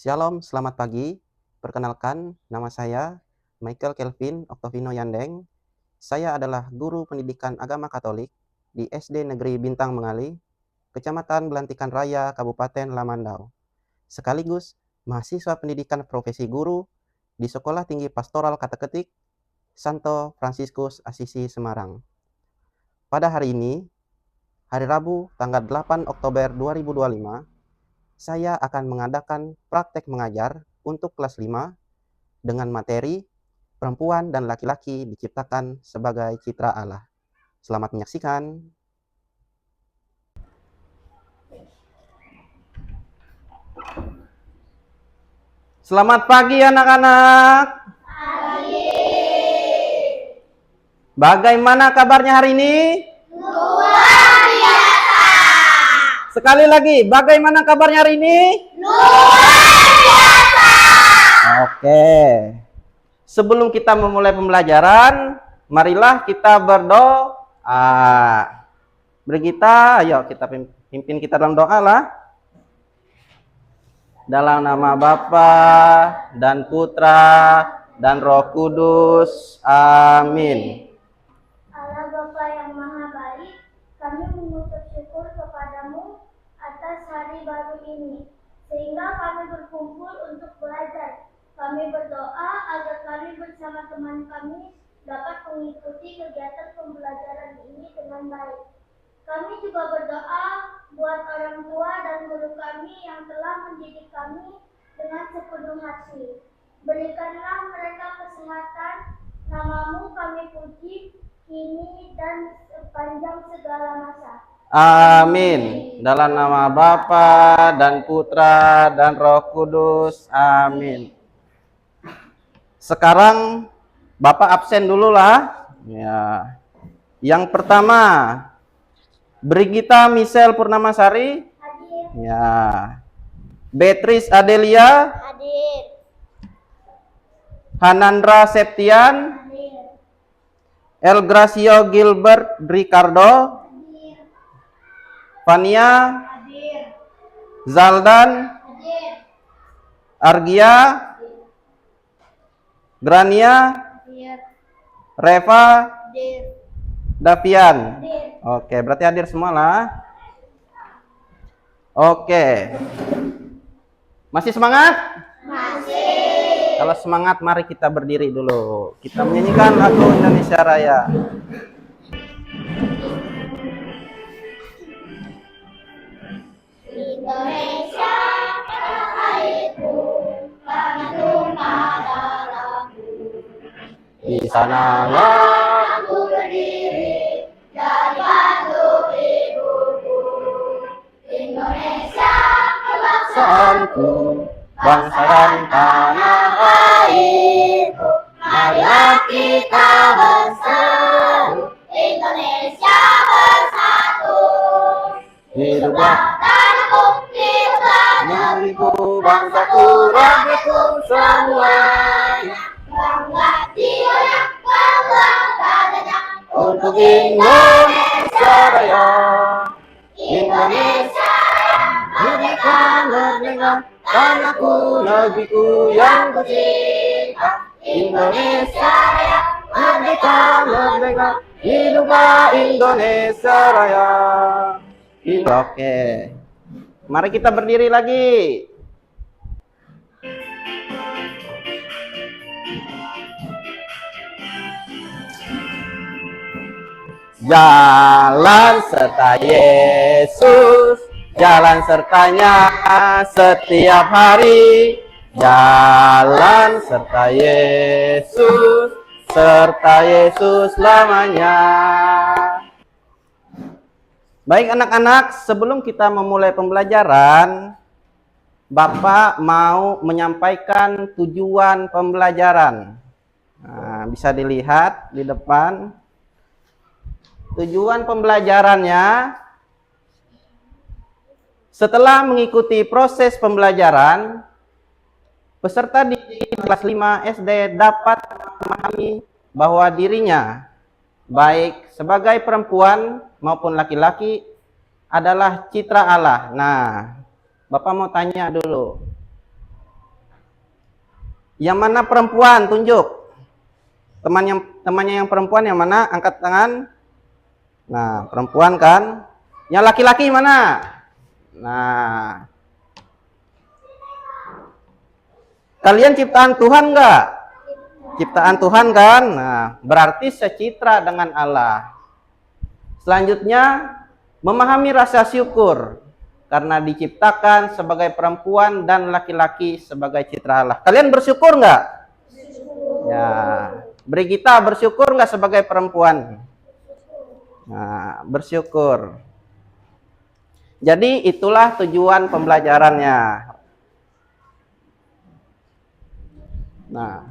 Shalom, selamat pagi. Perkenalkan, nama saya Michael Kelvin Octovino Yandeng. Saya adalah guru pendidikan agama Katolik di SD Negeri Bintang Mengali, Kecamatan Belantikan Raya, Kabupaten Lamandau. Sekaligus mahasiswa pendidikan profesi guru di Sekolah Tinggi Pastoral Kateketik Santo Fransiskus Asisi Semarang. Pada hari ini, hari Rabu, tanggal 8 Oktober 2025, saya akan mengadakan praktek mengajar untuk kelas 5 dengan materi perempuan dan laki-laki diciptakan sebagai citra Allah. Selamat menyaksikan. Selamat pagi anak-anak. Pagi. Bagaimana kabarnya hari ini? Luar biasa. Sekali lagi, bagaimana kabarnya hari ini? Luar biasa. Oke. Sebelum kita memulai pembelajaran, marilah kita berdoa. Brigita, ayo kita pimpin kita dalam doa lah. Dalam nama Bapa dan Putra dan Roh Kudus. Amin. Allah Bapa yang Maha Baik, kami mengucap syukur kepadamu atas hari baru ini, sehingga kami berkumpul untuk belajar. Kami berdoa agar kami bersama teman kami dapat mengikuti kegiatan pembelajaran ini dengan baik. Kami juga berdoa buat orang tua dan guru kami yang telah mendidik kami dengan sepenuh hati. Berikanlah mereka kesehatan, namamu kami puji, kini dan sepanjang segala masa. Amin. Dalam nama Bapa dan Putra dan Roh Kudus. Amin. Sekarang Bapak absen dulu lah. Ya. Yang pertama, Brigita Michelle Purnamasari. Hadir. Ya. Beatrice Adelia. Hadir. Hanandra Septian. Hadir. El Gracio Gilbert Ricardo. Hadir. Fania. Hadir. Zaldan. Hadir. Argia. Grania. Hadir. Reva. Hadir. Davian. Hadir. Oke, berarti hadir semua lah. Oke. Masih semangat? Masih. Kalau semangat, mari kita berdiri dulu. Kita menyanyikan lagu Indonesia Raya. Indonesia tanah airku, kami tumpah darahku. Di sanalah Aku berdiri dari panggung ibuku. Indonesia kebangsaan-ku, bangsa dan tanah airku. marilah kita bersatu. Indonesia bersatu. Hiduplah Tanahku, hiduplah negeriku, bangsaku, rakyatku semuanya. bangga jiwanya, bangga dadanya. Untuk Indonesia Raya. Indonesia merdeka, merdeka, tanahku, negeriku yang kucinta. Indonesia Raya, merdeka, merdeka, hiduplah Indonesia Raya. Oke, mari kita berdiri lagi. Jalan serta Yesus, jalan sertanya setiap hari. Jalan serta Yesus, serta Yesus lamanya. Baik anak-anak, sebelum kita memulai pembelajaran, Bapak mau menyampaikan tujuan pembelajaran. Nah, bisa dilihat di depan. Tujuan pembelajarannya, setelah mengikuti proses pembelajaran, peserta didik kelas 5 SD dapat memahami bahwa dirinya, baik sebagai perempuan maupun laki-laki, adalah citra Allah. Nah, Bapak mau tanya dulu, Yang mana perempuan? Tunjuk. Temannya yang perempuan yang mana? Angkat tangan. Nah, perempuan kan. Yang laki-laki mana? Nah. Kalian ciptaan Tuhan enggak? Ciptaan Tuhan kan? Nah, berarti secitra dengan Allah. Selanjutnya, memahami rasa syukur karena diciptakan sebagai perempuan dan laki-laki sebagai citra Allah. Kalian bersyukur nggak? Ya, Brigita bersyukur nggak sebagai perempuan? Nah, bersyukur. Jadi itulah tujuan pembelajarannya. Nah,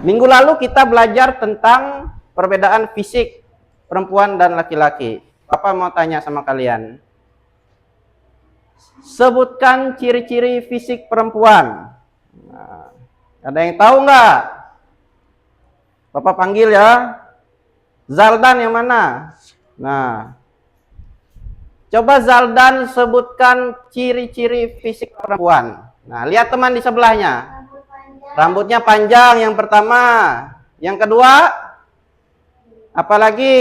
minggu lalu kita belajar tentang perbedaan fisik perempuan dan laki-laki. Papa mau tanya sama kalian. Sebutkan ciri-ciri fisik perempuan. Nah, ada yang tahu nggak? Papa panggil ya. Zaldan yang mana? Nah, coba Zaldan sebutkan ciri-ciri fisik perempuan. Nah, lihat teman di sebelahnya. Rambutnya panjang yang pertama. Yang kedua, apalagi?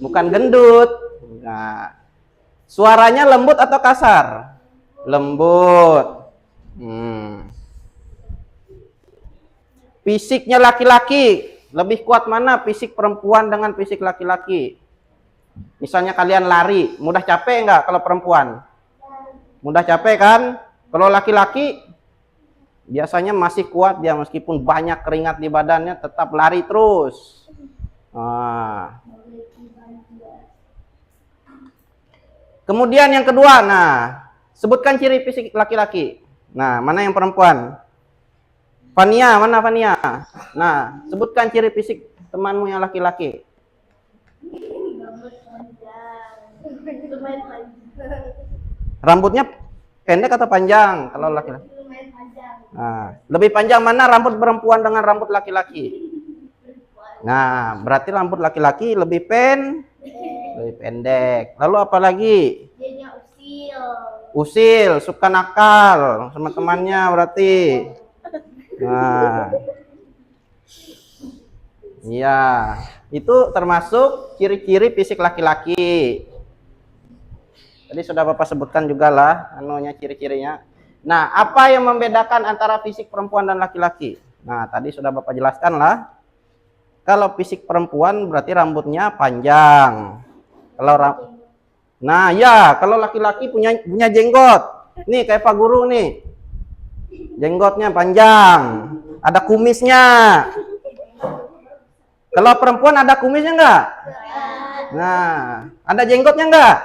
Bukan gendut. Nah, suaranya lembut atau kasar? Lembut. Fisiknya laki-laki. Lebih kuat mana fisik perempuan dengan fisik laki-laki? Misalnya kalian lari, mudah capek nggak kalau perempuan? Mudah capek kan? Kalau laki-laki biasanya masih kuat dia meskipun banyak keringat di badannya tetap lari terus. Nah. Kemudian yang kedua, nah, sebutkan ciri fisik laki-laki. Nah, mana yang perempuan? Fania, mana Fania? Nah, sebutkan ciri fisik temanmu yang laki-laki. Rambutnya pendek atau panjang kalau laki-laki? Nah, lebih panjang mana rambut perempuan dengan rambut laki-laki? Nah, berarti rambut laki-laki lebih pendek. Lalu apa lagi? Usil, suka nakal sama temannya berarti. Nah, iya, itu termasuk ciri-ciri fisik laki-laki. Tadi sudah Bapak sebutkan juga lah anunya ciri-cirinya. Nah, apa yang membedakan antara fisik perempuan dan laki-laki? Nah, tadi sudah Bapak jelaskan lah. Kalau fisik perempuan berarti rambutnya panjang. Nah, ya, kalau laki-laki punya jenggot. Nih kayak Pak Guru nih. Jenggotnya panjang, ada kumisnya. Kalau perempuan ada kumisnya enggak? Nah, ada jenggotnya enggak?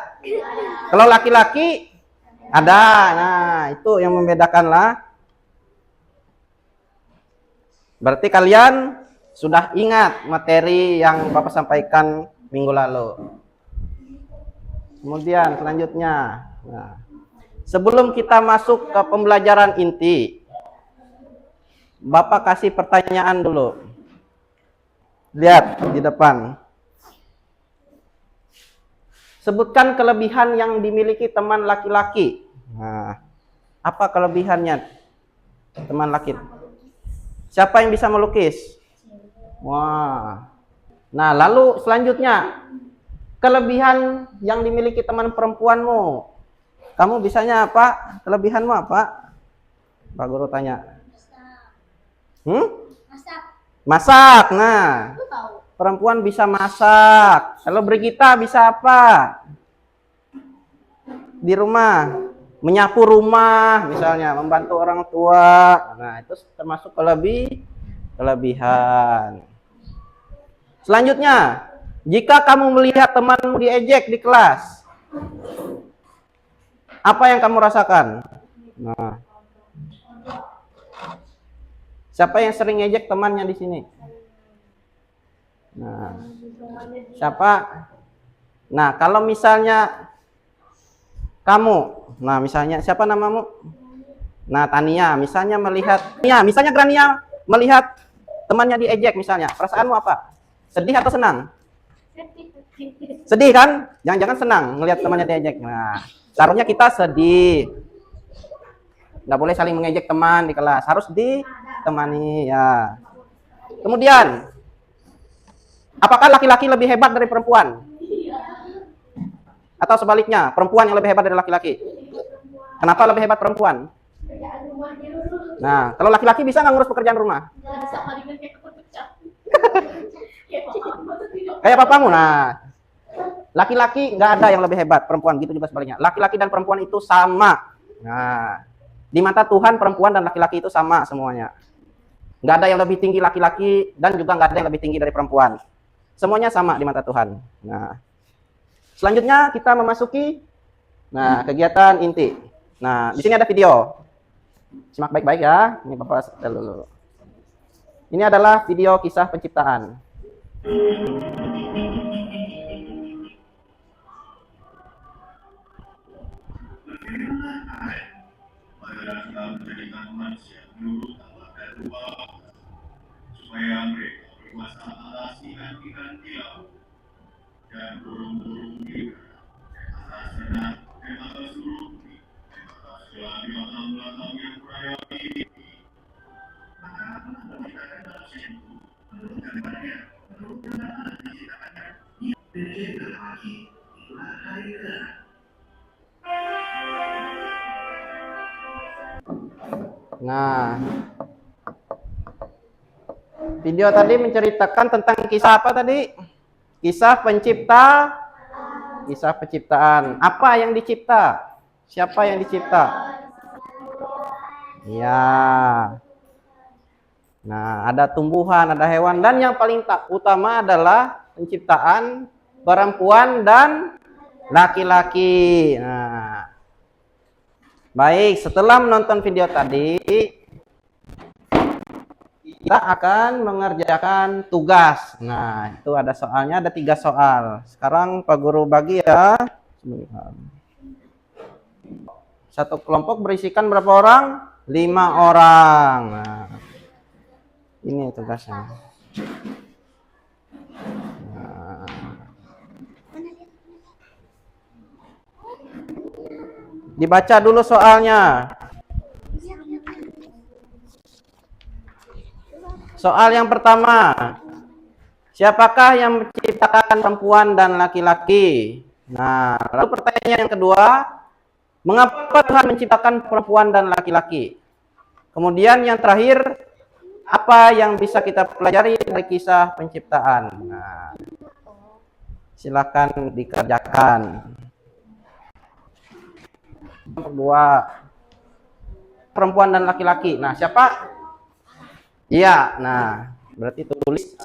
Kalau laki-laki ada. Nah, itu yang membedakan lah. Berarti kalian sudah ingat materi yang Bapak sampaikan minggu lalu. Kemudian selanjutnya, nah, sebelum kita masuk ke pembelajaran inti, Bapak kasih pertanyaan dulu. Lihat di depan. Sebutkan kelebihan yang dimiliki teman laki-laki. Nah, apa kelebihannya teman laki? Siapa yang bisa melukis? Wah. Nah, lalu selanjutnya, kelebihan yang dimiliki teman perempuanmu. Kamu bisanya apa? Kelebihanmu apa? Pak Guru tanya. Masak. Nah, perempuan bisa masak. Kalau Brigita bisa apa? Di rumah, menyapu rumah, misalnya membantu orang tua. Nah, itu termasuk kelebihan. Selanjutnya, jika kamu melihat temanmu diejek di kelas, apa yang kamu rasakan? Nah, siapa yang sering ngejek temannya di sini? Nah, siapa? Nah, kalau misalnya kamu, nah misalnya siapa namamu? Nah, Tania, misalnya Grania melihat temannya diejek misalnya, perasaanmu apa? Sedih atau senang? Sedih kan? Jangan-jangan senang ngelihat temannya diejek. Nah, seharusnya kita sedih. Nggak boleh saling mengejek teman di kelas, harus ditemani ya. Kemudian, apakah laki-laki lebih hebat dari perempuan? Atau sebaliknya, perempuan yang lebih hebat dari laki-laki? Kenapa lebih hebat perempuan? Nah, kalau laki-laki bisa nggak ngurus pekerjaan rumah? Kayak papamu. Nah, laki-laki nggak ada yang lebih hebat, perempuan gitu juga sebaliknya. Laki-laki dan perempuan itu sama. Nah, di mata Tuhan perempuan dan laki-laki itu sama semuanya. Nggak ada yang lebih tinggi laki-laki dan juga nggak ada yang lebih tinggi dari perempuan. Semuanya sama di mata Tuhan. Nah, selanjutnya kita memasuki kegiatan inti. Nah, di sini ada video. Simak baik-baik ya. Ini Bapak setel dulu. Ini adalah video kisah penciptaan. Menjadikan manusia menurut Allah dan Allah supaya mereka berkuasa atas ikan-ikan di laut dan burung-burung di atas tanah dan atas seluruh bumi dan atas segala binatang-binatang yang berayapi. Maka Allah menciptakan manusia itu menurut gambarnya, menurut gambar Allah diciptakannya. Dan laki itulah hari ke. Nah, video tadi menceritakan tentang kisah apa tadi? Kisah penciptaan. Apa yang dicipta? Siapa yang dicipta? Ya. Nah, ada tumbuhan, ada hewan, dan yang paling utama adalah penciptaan perempuan dan laki-laki. Nah, baik, setelah menonton video tadi, kita akan mengerjakan tugas. Nah, itu ada soalnya, ada 3 soal. Sekarang Pak Guru bagi ya. Satu kelompok berisikan berapa orang? 5 orang. Nah, ini tugasnya. Dibaca dulu soalnya. Soal yang pertama, siapakah yang menciptakan perempuan dan laki-laki? Nah, lalu pertanyaan yang kedua, mengapa Tuhan menciptakan perempuan dan laki-laki? Kemudian yang terakhir, apa yang bisa kita pelajari dari kisah penciptaan? Nah, silakan dikerjakan. Kedua, perempuan dan laki-laki. Nah, siapa? Iya, nah, berarti tulis.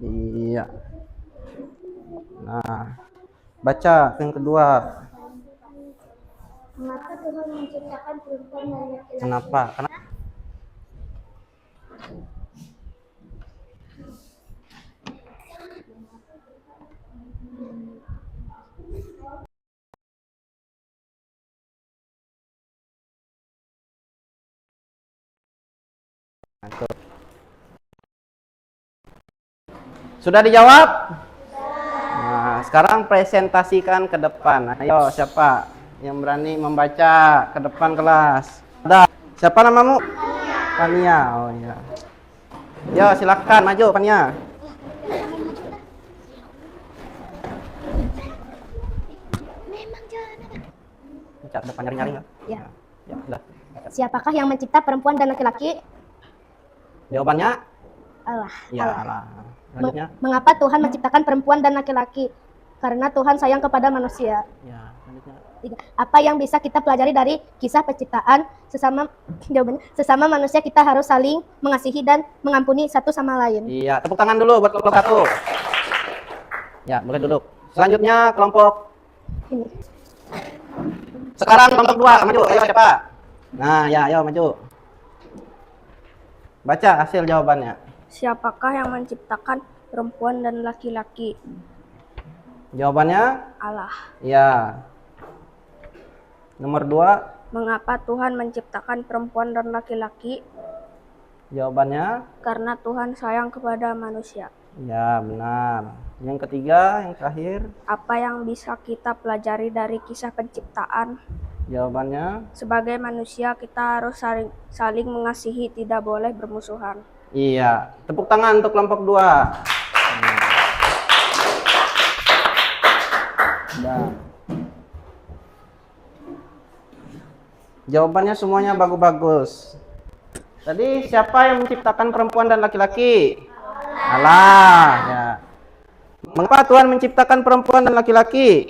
Iya. Nah, baca yang kedua. Mengapa Tuhan menciptakan perempuan dan laki-laki? Kenapa? Sudah dijawab? Nah, sekarang presentasikan ke depan. Ayo, siapa yang berani membaca ke depan kelas? Ada. Siapa namamu? Pania. Oh iya. Yo, silakan maju Pania. Baca depan nyaring-nyaring ya. Ya. Ya, sudah. Siapakah yang mencipta perempuan dan laki-laki? Jawabannya? Allah. Ya, Allah. Selanjutnya? Mengapa Tuhan menciptakan perempuan dan laki-laki? Karena Tuhan sayang kepada manusia. Ya, selanjutnya. Apa yang bisa kita pelajari dari kisah penciptaan? Sesama manusia kita harus saling mengasihi dan mengampuni satu sama lain. Iya, tepuk tangan dulu buat kelompok 1. Ya, boleh duduk. Selanjutnya kelompok Ini. sekarang kelompok 2, maju. Ayo siapa? Nah, ya, ayo maju. Baca hasil jawabannya. Siapakah yang menciptakan perempuan dan laki-laki? Jawabannya? Allah. Ya. Nomor 2. Mengapa Tuhan menciptakan perempuan dan laki-laki? Jawabannya? Karena Tuhan sayang kepada manusia. Ya, benar. Yang ketiga, yang terakhir, Apa yang bisa kita pelajari dari kisah penciptaan? jawabannya Sebagai manusia kita harus saling mengasihi, tidak boleh bermusuhan. iya. Tepuk tangan untuk kelompok 2. Nah. Jawabannya semuanya bagus-bagus. Tadi siapa yang menciptakan perempuan dan laki-laki? Allah. Ya. Mengapa Tuhan menciptakan perempuan dan laki-laki?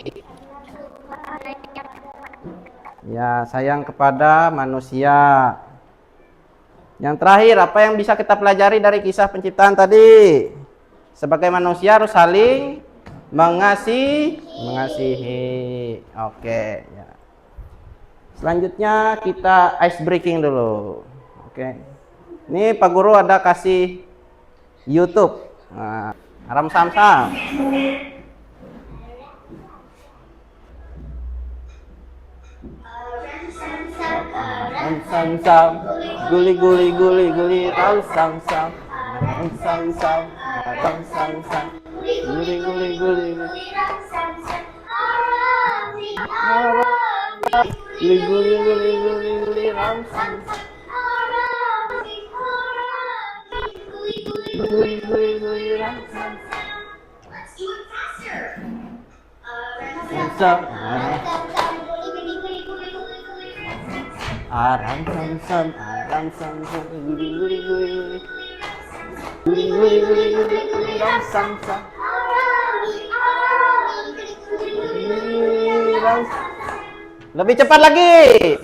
Ya, sayang kepada manusia. Yang terakhir, apa yang bisa kita pelajari dari kisah penciptaan tadi? Sebagai manusia harus saling mengasihi. Oke, ya. Selanjutnya kita ice breaking dulu. Oke. Ini Pak Guru ada kasih YouTube. Nah, Ram Samsam. Ram Samsam. Guli guli guli guli Ram Samsam. Ram Samsam. Ram Samsam. Guli guli guli guli. Guli guli guli guli guli Ram Samsam. Guli guli guli Ram Samsam. Aram sam sam guli guli guli guli guli guli guli guli ram sam sam lebih cepat lagi.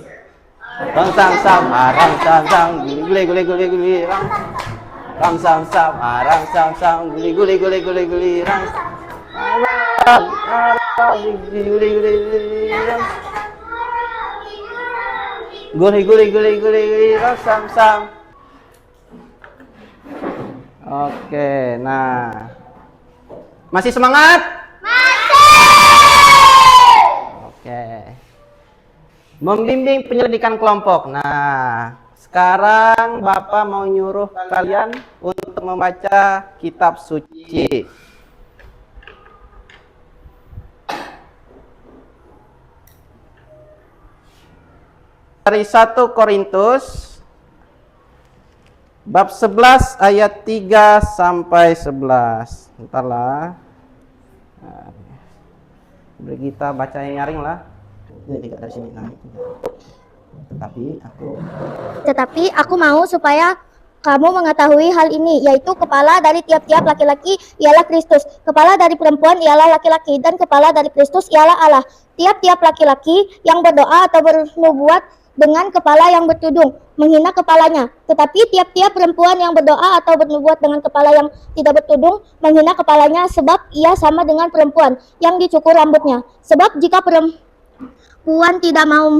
Ram sam sam aram sam sam guli guli guli guli ram sam sam aram sam sam guli guli guli guli guli ram guli guli guli ram guli guli guli guli ram sam sam. Oke, nah masih semangat? Oke. Membimbing penyelidikan kelompok. Nah, sekarang Bapak mau nyuruh kalian untuk membaca kitab suci. Dari 1 Korintus bab 11 ayat 3 sampai 11. Entarlah. Nah, Brigita baca yang nyaring lah. Ini tidak dari sini. Nah, Tetapi aku mau supaya kamu mengetahui hal ini, yaitu kepala dari tiap-tiap laki-laki ialah Kristus, kepala dari perempuan ialah laki-laki, dan kepala dari Kristus ialah Allah. Tiap-tiap laki-laki yang berdoa atau bernubuat dengan kepala yang bertudung menghina kepalanya, tetapi tiap-tiap perempuan yang berdoa atau bernubuat dengan kepala yang tidak bertudung menghina kepalanya, sebab ia sama dengan perempuan yang dicukur rambutnya. Sebab jika perempuan tidak mau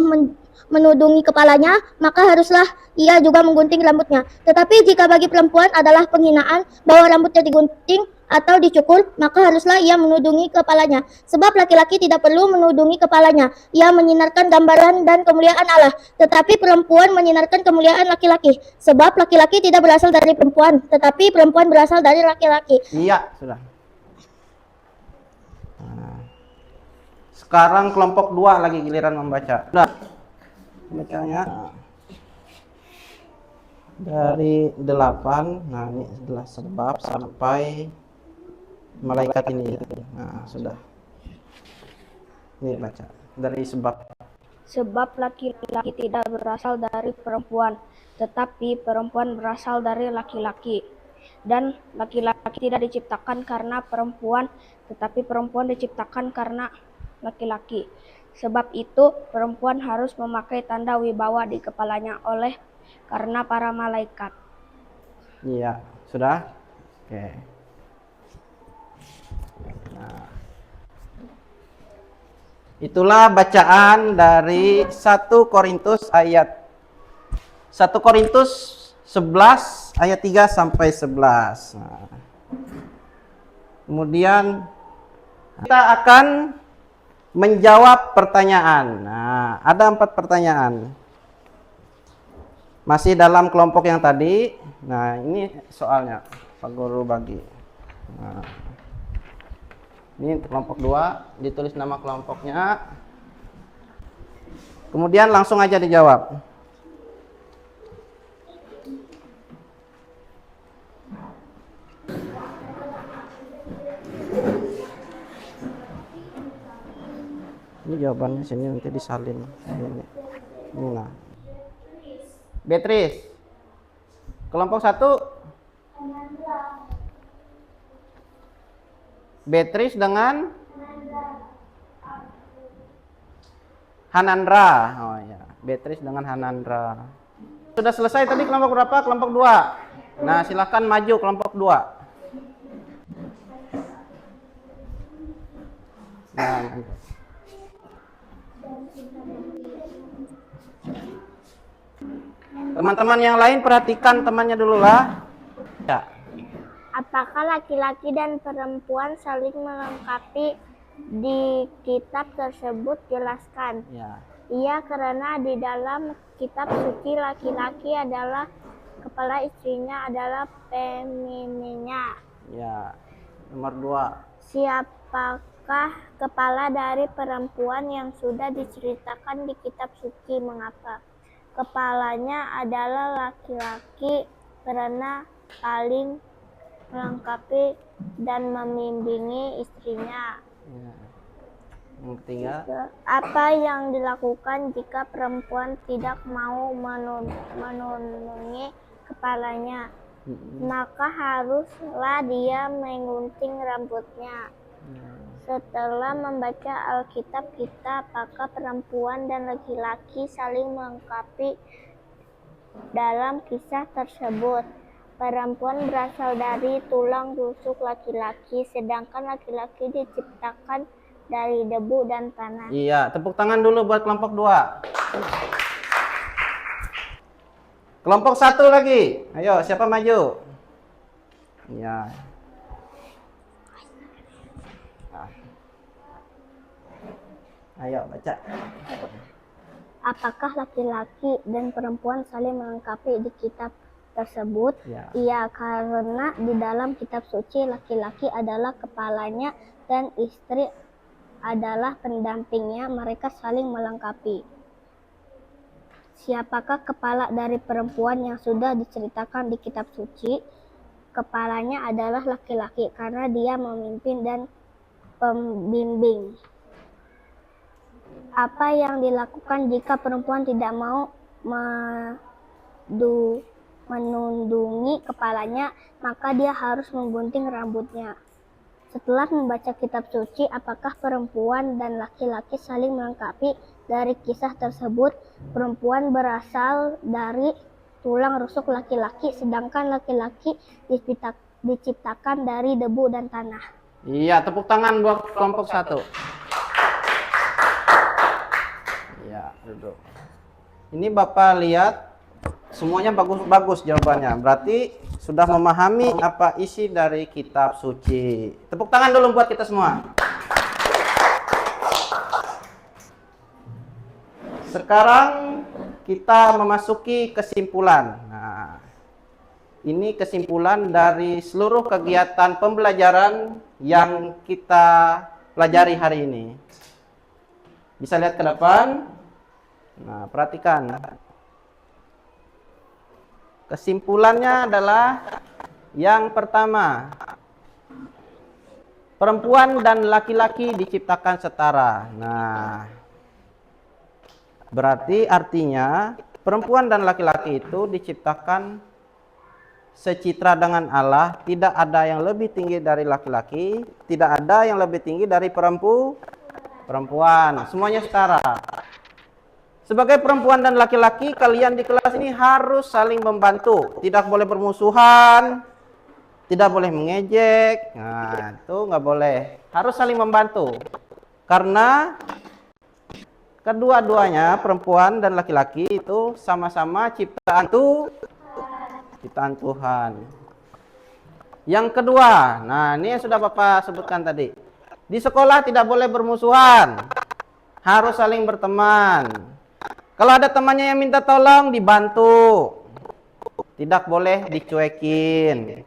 menudungi kepalanya, maka haruslah ia juga menggunting rambutnya. Tetapi jika bagi perempuan adalah penghinaan bahwa rambutnya digunting atau dicukur, maka haruslah ia menudungi kepalanya. Sebab laki-laki tidak perlu menudungi kepalanya, ia menyinarkan gambaran dan kemuliaan Allah. Tetapi perempuan menyinarkan kemuliaan laki-laki. Sebab laki-laki tidak berasal dari perempuan, tetapi perempuan berasal dari laki-laki. Iya, sudah. Nah, sekarang kelompok 2 lagi giliran membaca. Sudah. Bacanya dari 8. Nah, ini adalah sebab sampai malaikat ini. Nah, sudah. Ini baca dari sebab. Sebab laki-laki tidak berasal dari perempuan, tetapi perempuan berasal dari laki-laki. Dan laki-laki tidak diciptakan karena perempuan, tetapi perempuan diciptakan karena laki-laki. Sebab itu perempuan harus memakai tanda wibawa di kepalanya oleh karena para malaikat. Iya, sudah. Oke. Nah, itulah bacaan dari 1 Korintus 11 ayat 3 sampai 11. Nah, kemudian kita akan menjawab pertanyaan. Nah, ada 4 pertanyaan. Masih dalam kelompok yang tadi. Nah, ini soalnya Pak Guru bagi. Nah, ini untuk kelompok 2, ditulis nama kelompoknya. Kemudian langsung aja dijawab. Ini jawabannya sini, nanti disalin. Ini nah. Beatrice. Kelompok 1. Beatrice dengan Hanandra. Oh ya, Beatrice dengan Hanandra. Sudah selesai tadi kelompok berapa? Kelompok 2. Nah, silahkan maju kelompok 2. Nah, teman-teman yang lain perhatikan temannya dulu lah. Ya. Apakah laki-laki dan perempuan saling melengkapi di kitab tersebut? Jelaskan. Ya. Iya, karena di dalam kitab suci laki-laki adalah kepala, istrinya adalah pemimpinnya. Ya. Nomor 2. Siapakah kepala dari perempuan yang sudah diceritakan di kitab suci? Mengapa? Kepalanya adalah laki-laki karena paling melengkapi dan membimbingi istrinya. Ya. Nomor 3. Apa yang dilakukan jika perempuan tidak mau menunungi kepalanya? Maka haruslah dia menggunting rambutnya. Setelah membaca Alkitab kita, apakah perempuan dan laki-laki saling melengkapi dalam kisah tersebut? Perempuan berasal dari tulang rusuk laki-laki, sedangkan laki-laki diciptakan dari debu dan tanah. Iya, tepuk tangan dulu buat kelompok 2. Kelompok 1 lagi. Ayo, siapa maju? Iya. Ayo, baca. Apakah laki-laki dan perempuan saling melengkapi di kitab tersebut? Ya. Iya, karena di dalam kitab suci laki-laki adalah kepalanya dan istri adalah pendampingnya. Mereka saling melengkapi. Siapakah kepala dari perempuan yang sudah diceritakan di kitab suci? Kepalanya adalah laki-laki karena dia memimpin dan pembimbing. Apa yang dilakukan jika perempuan tidak mau menundungi kepalanya? Maka dia harus menggunting rambutnya. Setelah membaca kitab suci, apakah perempuan dan laki-laki saling melengkapi dari kisah tersebut? Perempuan berasal dari tulang rusuk laki-laki, sedangkan laki-laki diciptakan dari debu dan tanah. Iya, tepuk tangan buat kelompok 1. Ya, duduk. Ini Bapak lihat semuanya bagus-bagus jawabannya. Berarti sudah memahami apa isi dari kitab suci. Tepuk tangan dulu buat kita semua. Sekarang kita memasuki kesimpulan. Nah, ini kesimpulan dari seluruh kegiatan pembelajaran yang kita pelajari hari ini. Bisa lihat ke depan. Nah, perhatikan. Kesimpulannya adalah yang pertama, perempuan dan laki-laki diciptakan setara. Nah, berarti artinya perempuan dan laki-laki itu diciptakan secitra dengan Allah. Tidak ada yang lebih tinggi dari laki-laki, tidak ada yang lebih tinggi dari perempuan. Semuanya setara. Sebagai perempuan dan laki-laki, kalian di kelas ini harus saling membantu. Tidak boleh bermusuhan, tidak boleh mengejek. Nah, itu nggak boleh. Harus saling membantu. Karena kedua-duanya, perempuan dan laki-laki itu sama-sama ciptaan Tuhan. Yang kedua, nah ini yang sudah Bapak sebutkan tadi. Di sekolah tidak boleh bermusuhan. Harus saling berteman. Kalau ada temannya yang minta tolong, dibantu. Tidak boleh dicuekin.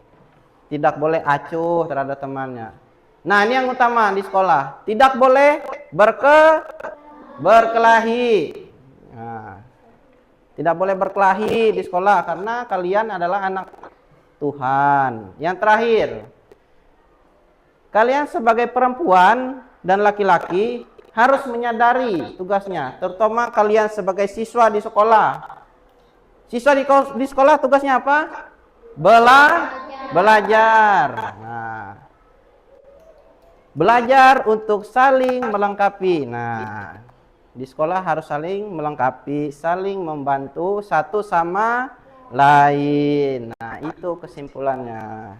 Tidak boleh acuh terhadap temannya. Nah, ini yang utama di sekolah. Tidak boleh berkelahi. Nah, tidak boleh berkelahi di sekolah karena kalian adalah anak Tuhan. Yang terakhir, kalian sebagai perempuan dan laki-laki harus menyadari tugasnya, terutama kalian sebagai siswa di sekolah. Siswa di sekolah tugasnya apa? Belajar. Nah, belajar untuk saling melengkapi. Nah, di sekolah harus saling melengkapi, saling membantu satu sama lain. Nah, itu kesimpulannya.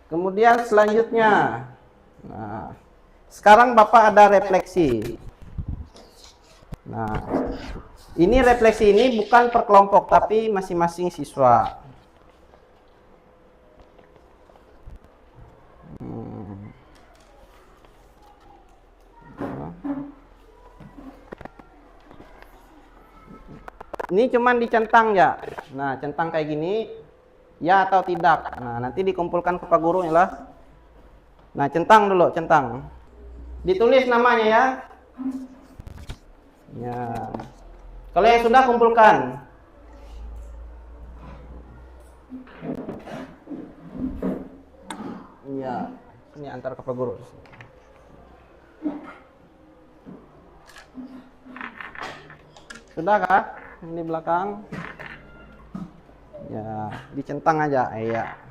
Kemudian selanjutnya, nah, sekarang Bapak ada refleksi. Nah, ini refleksi ini bukan per kelompok, tapi masing-masing siswa. Ini cuman dicentang ya. Nah, centang kayak gini, ya atau tidak. Nah, nanti dikumpulkan ke Pak Guru ya lah. Nah, centang dulu, centang. Ditulis namanya ya. Ya. Kalau yang sudah kumpulkan. Ya, ini antar ke Pak Guru. Sudah kah? Ini di belakang. Ya, dicentang aja. Iya.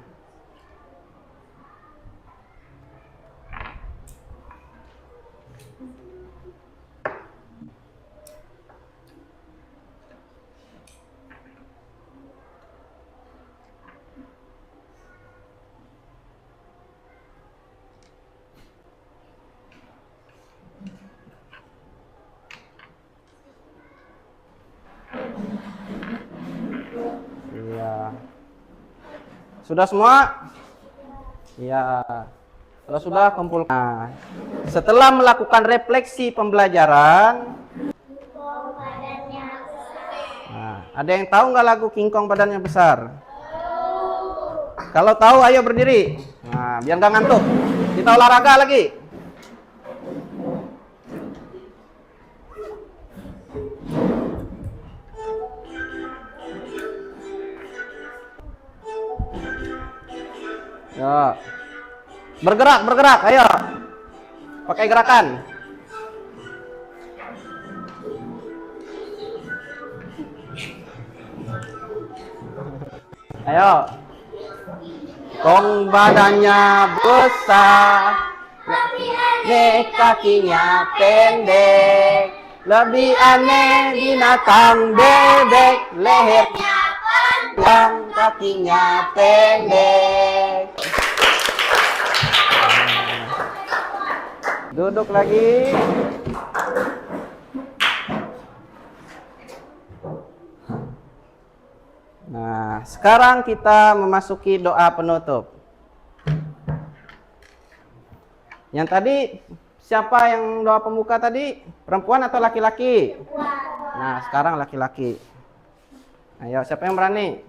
Sudah semua? Ya. Kalau sudah kumpul. Nah, setelah melakukan refleksi pembelajaran, nah, ada yang tahu nggak lagu King Kong badannya besar? Kalau tahu, ayo berdiri. Nah, biar nggak ngantuk. Kita olahraga lagi. Ya. Bergerak, ayo. Pakai gerakan. Ayo. Kong badannya besar, lebih kakinya pendek, lebih aneh binatang bebek, lehernya panjang, kakinya pendek. Duduk lagi. Nah, sekarang kita memasuki doa penutup. Yang tadi, siapa yang doa pembuka tadi? Perempuan atau laki-laki? Nah, sekarang laki-laki. Ayo, siapa yang berani?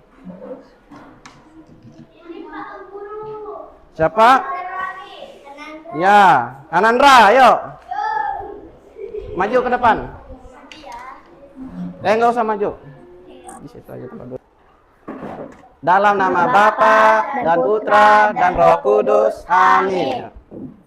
Siapa? Ya, Anandra, ayo. Maju ke depan. Nggak usah maju. Di situ aja tempat duduk. Dalam nama Bapa dan Putra dan Roh Kudus. Amin.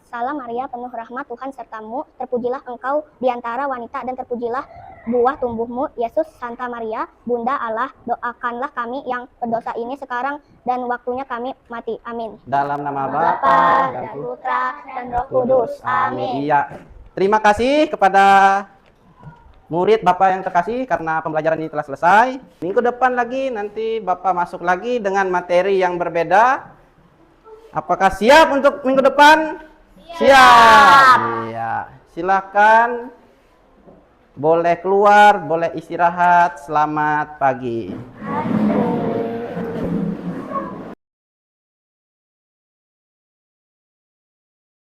Salam Maria, penuh rahmat, Tuhan sertamu, terpujilah engkau di antara wanita dan terpujilah buah tubuhmu, Yesus. Santa Maria, Bunda Allah, doakanlah kami yang berdosa ini sekarang dan waktunya kami mati. Amin. Dalam nama Bapa dan Putra dan Roh Kudus. Amin. Iya. Terima kasih kepada murid Bapak yang terkasih karena pembelajaran ini telah selesai. Minggu depan lagi nanti Bapak masuk lagi dengan materi yang berbeda. Apakah siap untuk minggu depan? Siap. Iya. Silakan. Boleh keluar, boleh istirahat. Selamat pagi.